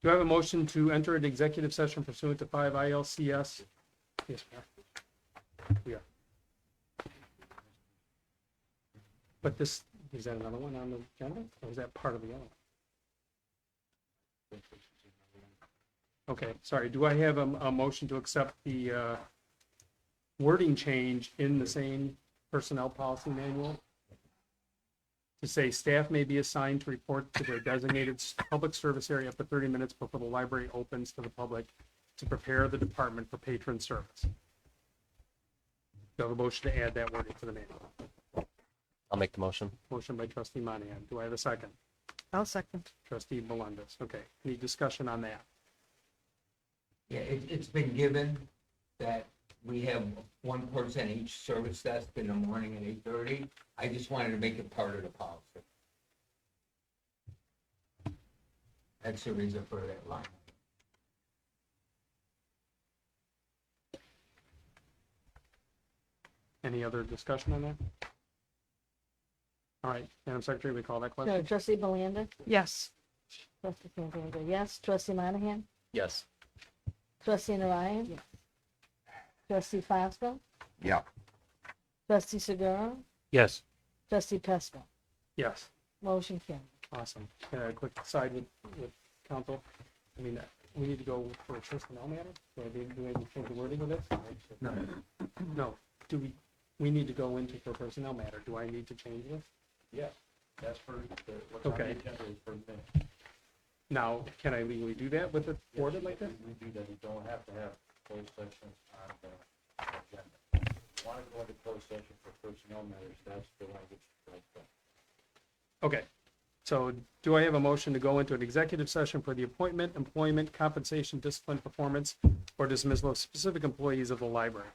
Do I have a motion to enter an executive session pursuant to 5 ILCS? Yes, ma'am. We are. But this, is that another one on the agenda, or is that part of the other one? Okay, sorry, do I have a motion to accept the wording change in the same personnel policy manual? To say staff may be assigned to report to their designated public service area up to 30 minutes before the library opens to the public to prepare the department for patron service. Do I have a motion to add that wording to the manual? I'll make the motion. Motion by trustee Monahan. Do I have a second? I'll second. Trustee Melendez. Okay, any discussion on that? Yeah, it's been given that we have one person each service desk in the morning at 8:30. I just wanted to make it part of the policy. That's the reason for that line. Any other discussion on that? All right, Madam Secretary, we call that Sure. question? Trustee Melandis? Yes. Trustee Sanfandro, yes. Trustee Monahan? Yes. Trustee Ryan? Yes. Trustee Fosco? Yeah. Trustee Segura? Yes. Trustee Pesco? Yes, Motion carried. awesome. Can I quick side with council? I mean, we need to go for a personnel matter? Do we need to change the wording of this? No. No, we need to go into for personnel matter. Do I need to change this? Yeah, that's for, what's on the Okay. agenda is for me. Now, can I legally do that with it worded like this? We do that, you don't have to have closed sessions on the agenda. If you want to go into closed session for personnel matters, that's the language like that. Okay, so do I have a motion to go into an executive session for the appointment, employment, compensation, discipline, performance, or dismissal of specific employees of the library?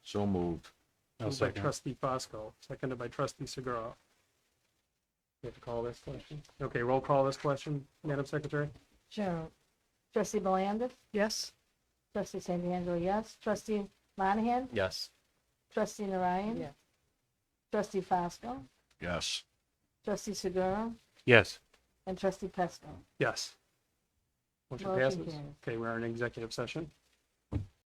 So moved. I'll Moved by second. trustee Fosco, seconded by trustee Segura. You have to call this question? Okay, roll call this question, Madam Secretary? Sure. Trustee Melandis? Yes. Trustee Sanfandro, yes. Trustee Monahan? Yes. Trustee Ryan? Yes. Trustee Fosco? Yes. Trustee Segura? Yes. And Trustee Pesco? Yes. Motion Motion passes. carries. Okay, we're in executive session.